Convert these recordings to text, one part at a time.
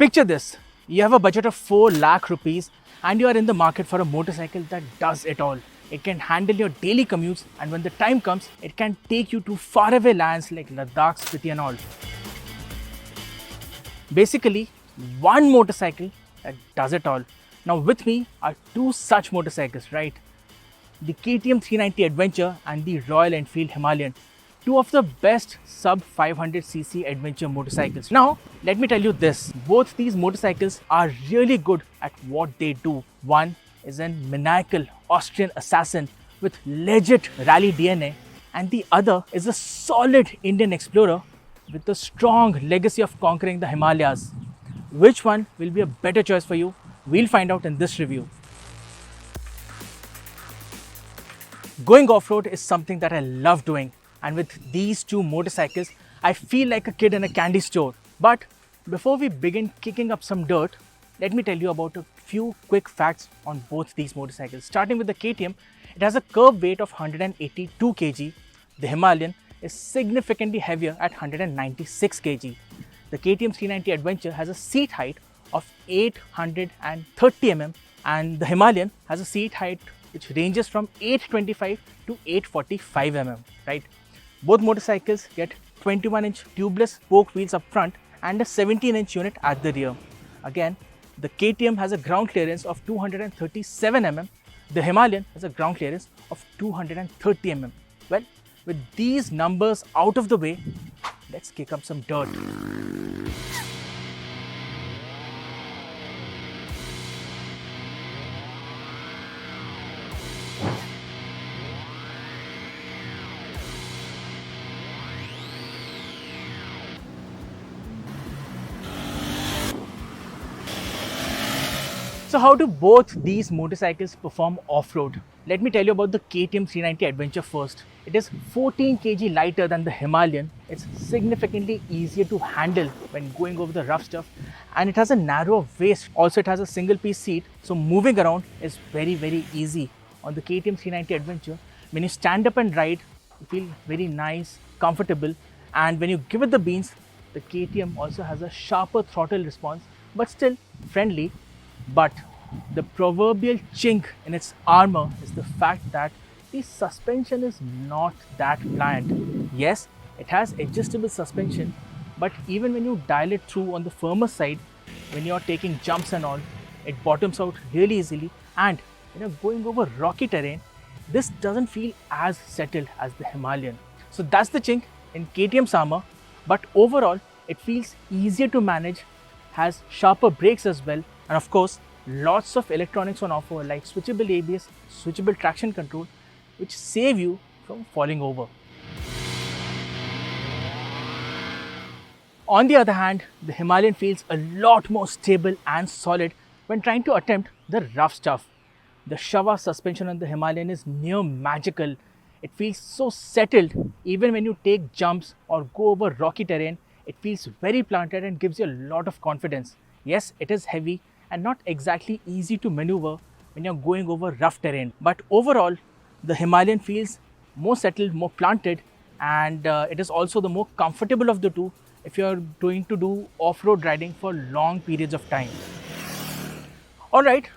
Picture this, you have a budget of 4 lakh rupees and you are in the market for a motorcycle that does it all. It can handle your daily commutes, and when the time comes, it can take you to faraway lands like Ladakh, Spiti and all. Basically, one motorcycle that does it all. Now with me are two such motorcycles, right? The KTM 390 Adventure and the Royal Enfield Himalayan. Two of the best sub 500cc adventure motorcycles. Now, let me tell you this. Both these motorcycles are really good at what they do. One is a maniacal Austrian assassin with legit rally DNA, and the other is a solid Indian explorer with a strong legacy of conquering the Himalayas. Which one will be a better choice for you? We'll find out in this review. Going off-road is something that I love doing, and with these two motorcycles, I feel like a kid in a candy store. But before we begin kicking up some dirt, let me tell you about a few quick facts on both these motorcycles. Starting with the KTM, it has a curb weight of 182 kg. The Himalayan is significantly heavier at 196 kg. The KTM 390 Adventure has a seat height of 830 mm, and the Himalayan has a seat height which ranges from 825 to 845 mm, right? Both motorcycles get 21-inch tubeless spoke wheels up front and a 17-inch unit at the rear. Again, the KTM has a ground clearance of 237 mm. The Himalayan has a ground clearance of 230 mm. Well, with these numbers out of the way, let's kick up some dirt. So how do both these motorcycles perform off-road? Let me tell you about the KTM 390 Adventure first. It is 14 kg lighter than the Himalayan. It's significantly easier to handle when going over the rough stuff, and it has a narrower waist. Also, it has a single piece seat, so moving around is very easy. On the KTM 390 Adventure, when you stand up and ride, you feel very nice, comfortable, and when you give it the beans, the KTM also has a sharper throttle response, but still friendly. But the proverbial chink in its armor is the fact that the suspension is not that pliant. Yes, it has adjustable suspension, but even when you dial it through on the firmer side, when you're taking jumps and all, it bottoms out really easily, and when you're going over rocky terrain, this doesn't feel as settled as the Himalayan. So that's the chink in KTM's armor, but overall it feels easier to manage, has sharper brakes as well, and of course lots of electronics on offer like switchable ABS, switchable traction control, which save you from falling over. On the other hand, the Himalayan feels a lot more stable and solid when trying to attempt the rough stuff. The Shava suspension on the Himalayan is near magical. It feels so settled. Even when you take jumps or go over rocky terrain, it feels very planted and gives you a lot of confidence. Yes, it is heavy and not exactly easy to maneuver when you're going over rough terrain. But overall, the Himalayan feels more settled, more planted, and it is also the more comfortable of the two if you're going to do off-road riding for long periods of time. Alright,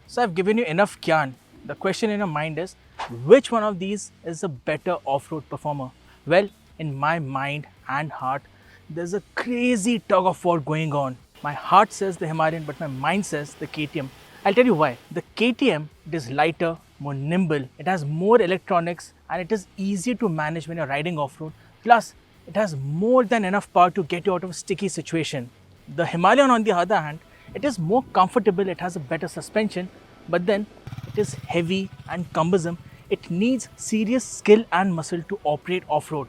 so I've given you enough gyan. The question in your mind is, which one of these is a better off-road performer? Well, in my mind and heart, there's a crazy tug of war going on. My heart says the Himalayan, but my mind says the KTM. I'll tell you why. The KTM, it is lighter, more nimble, it has more electronics, and it is easier to manage when you're riding off-road. Plus, it has more than enough power to get you out of a sticky situation. The Himalayan, on the other hand, it is more comfortable, it has a better suspension, but then it is heavy and cumbersome. It needs serious skill and muscle to operate off-road.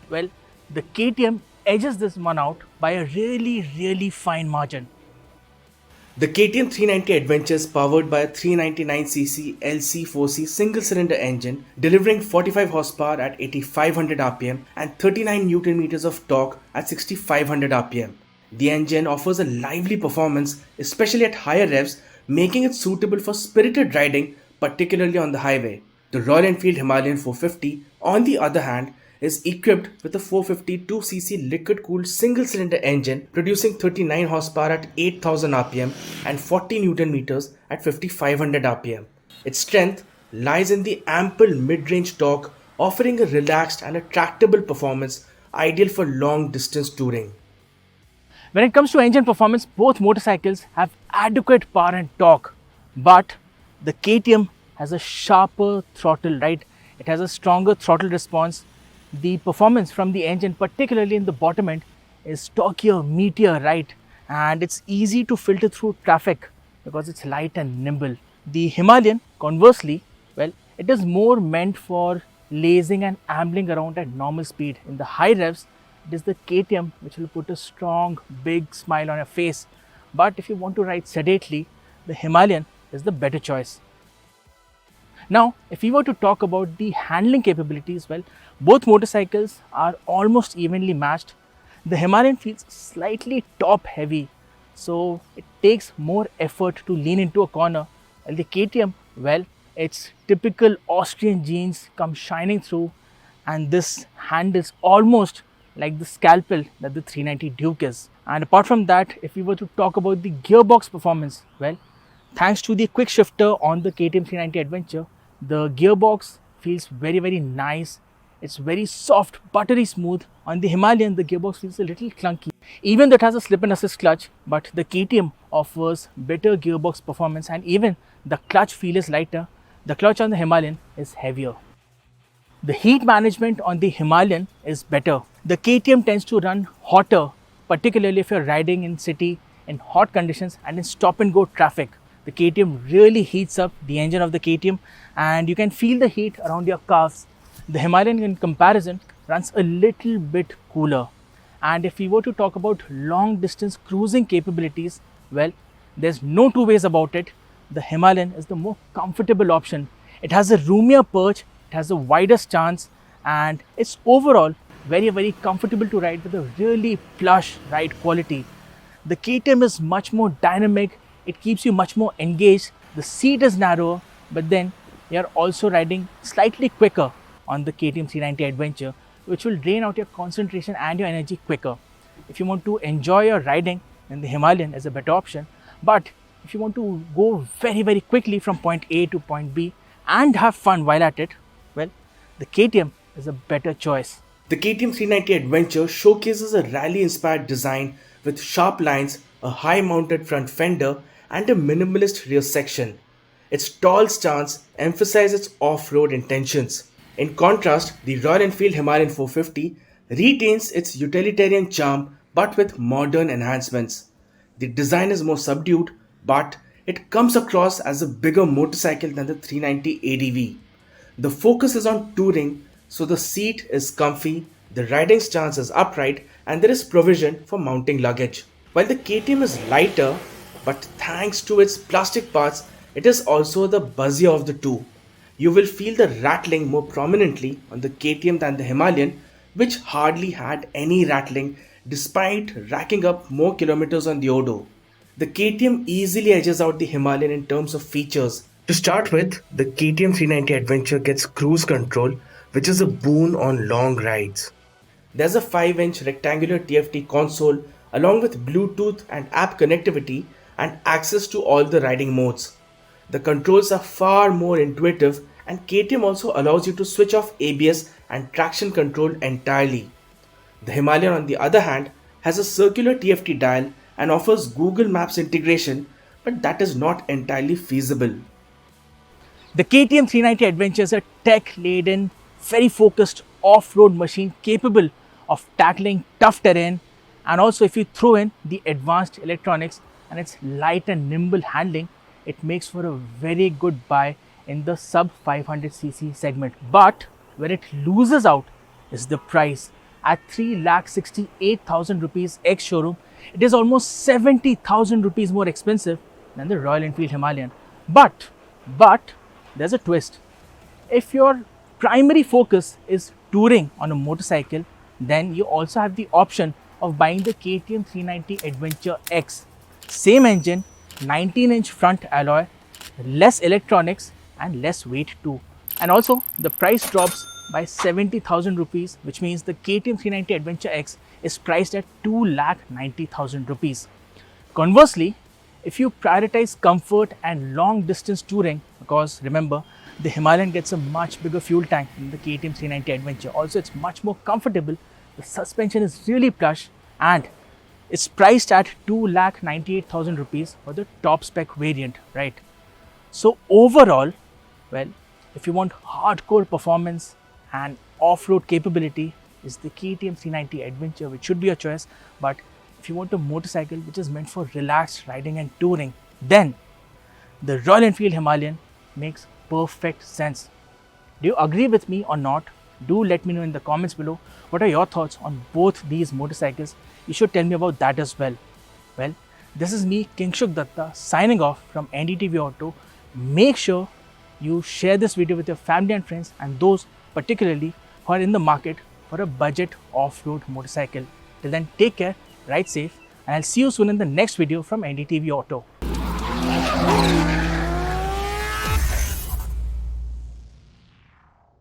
Well, the KTM edges this one out by a really fine margin. The KTM 390 Adventure is powered by a 399cc LC4C single-cylinder engine, delivering 45 horsepower at 8500 rpm and 39 Nm of torque at 6500 rpm. The engine offers a lively performance, especially at higher revs, making it suitable for spirited riding, particularly on the highway. The Royal Enfield Himalayan 450, on the other hand, is equipped with a 452cc liquid-cooled single-cylinder engine producing 39 horsepower at 8000 rpm and 40 Newton meters at 5500 rpm. Its strength lies in the ample mid-range torque, offering a relaxed and a tractable performance ideal for long-distance touring. When it comes to engine performance, both motorcycles have adequate power and torque, but the KTM has a sharper throttle, right? It has a stronger throttle response. The performance from the engine, particularly in the bottom end, is torquier, meatier, right? And it's easy to filter through traffic because it's light and nimble. The Himalayan, conversely, well, it is more meant for lazing and ambling around at normal speed. In the high revs, it is the KTM which will put a strong, big smile on your face. But if you want to ride sedately, the Himalayan is the better choice. Now, if we were to talk about the handling capabilities, well, both motorcycles are almost evenly matched. The Himalayan feels slightly top heavy, so it takes more effort to lean into a corner. While the KTM, well, its typical Austrian genes come shining through, and this handles almost like the scalpel that the 390 Duke is. And apart from that, if we were to talk about the gearbox performance, well, thanks to the quick shifter on the KTM 390 Adventure, the gearbox feels very nice. It's very soft, buttery smooth. On the Himalayan, the gearbox feels a little clunky. Even though it has a slip and assist clutch, but the KTM offers better gearbox performance, and even the clutch feel is lighter. The clutch on the Himalayan is heavier. The heat management on the Himalayan is better. The KTM tends to run hotter, particularly if you're riding in city in hot conditions and in stop and go traffic. The KTM really heats up the engine of the KTM, and you can feel the heat around your calves. The Himalayan in comparison runs a little bit cooler. And if we were to talk about long distance cruising capabilities, well, there's no two ways about it. The Himalayan is the more comfortable option. It has a roomier perch, it has a wider stance, and it's overall very comfortable to ride with a really plush ride quality. The KTM is much more dynamic, it keeps you much more engaged. The seat is narrower, but then you're also riding slightly quicker on the KTM 390 Adventure, which will drain out your concentration and your energy quicker. If you want to enjoy your riding, then the Himalayan is a better option. But if you want to go very quickly from point A to point B and have fun while at it, well, the KTM is a better choice. The KTM 390 Adventure showcases a rally-inspired design with sharp lines, a high-mounted front fender, and a minimalist rear section. Its tall stance emphasizes its off-road intentions. In contrast, the Royal Enfield Himalayan 450 retains its utilitarian charm but with modern enhancements. The design is more subdued, but it comes across as a bigger motorcycle than the 390 ADV. The focus is on touring, so the seat is comfy, the riding stance is upright, and there is provision for mounting luggage. While the KTM is lighter, but thanks to its plastic parts, it is also the buzzier of the two. You will feel the rattling more prominently on the KTM than the Himalayan, which hardly had any rattling despite racking up more kilometers on the Odo. The KTM easily edges out the Himalayan in terms of features. To start with, the KTM 390 Adventure gets cruise control, which is a boon on long rides. There's a 5-inch rectangular TFT console along with Bluetooth and app connectivity and access to all the riding modes. The controls are far more intuitive, and KTM also allows you to switch off ABS and traction control entirely. The Himalayan, on the other hand, has a circular TFT dial and offers Google Maps integration, but that is not entirely feasible. The KTM 390 Adventure is a tech-laden, very focused off-road machine capable of tackling tough terrain, and also if you throw in the advanced electronics and its light and nimble handling, it makes for a very good buy in the sub 500cc segment. But where it loses out is the price. At 3,68,000 rupees ex showroom, it is almost 70,000 rupees more expensive than the Royal Enfield Himalayan. But there's a twist. If your primary focus is touring on a motorcycle, then you also have the option of buying the KTM 390 Adventure X. Same engine, 19-inch front alloy, less electronics and less weight too. And also the price drops by 70,000 rupees, which means the KTM 390 Adventure X is priced at 2,90,000 rupees. Conversely, if you prioritize comfort and long distance touring, because remember, the Himalayan gets a much bigger fuel tank than the KTM 390 Adventure. Also, it's much more comfortable. The suspension is really plush and it's priced at 2,98,000 rupees for the top spec variant, right? So overall, well, if you want hardcore performance and off-road capability, is the KTM 390 Adventure, which should be your choice. But if you want a motorcycle which is meant for relaxed riding and touring, then the Royal Enfield Himalayan makes perfect sense. Do you agree with me or not? Do let me know in the comments below. What are your thoughts on both these motorcycles? You should tell me about that as well. Well, this is me, Kingshuk Datta, signing off from NDTV Auto. Make sure you share this video with your family and friends, and those particularly who are in the market for a budget off-road motorcycle. Till then, take care, ride safe, and I'll see you soon in the next video from NDTV Auto.